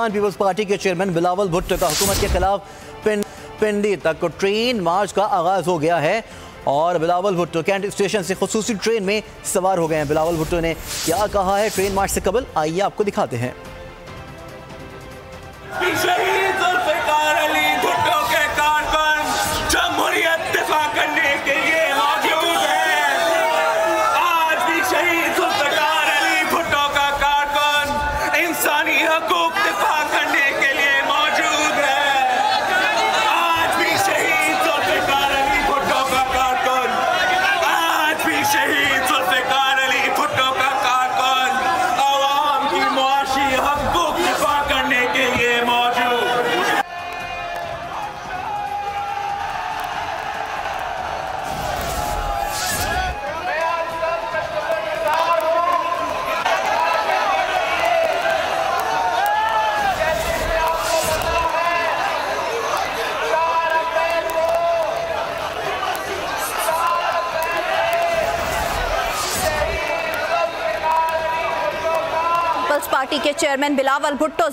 Pakistan peoples party के chairman Bilawal Bhutto का हुकूमत के खिलाफ पिंडी तक ट्रेन मार्च का आगाज हो गया है और बिलावल भुट्टो कैंट स्टेशन से खुसूसी ट्रेन में सवार हो गए हैं। बिलावल भुट्टो ने क्या कहा है ट्रेन मार्च से कबल, आइए आपको दिखाते हैं। पीपल्स पार्टी के चेयरमैन बिलावल भुट्टो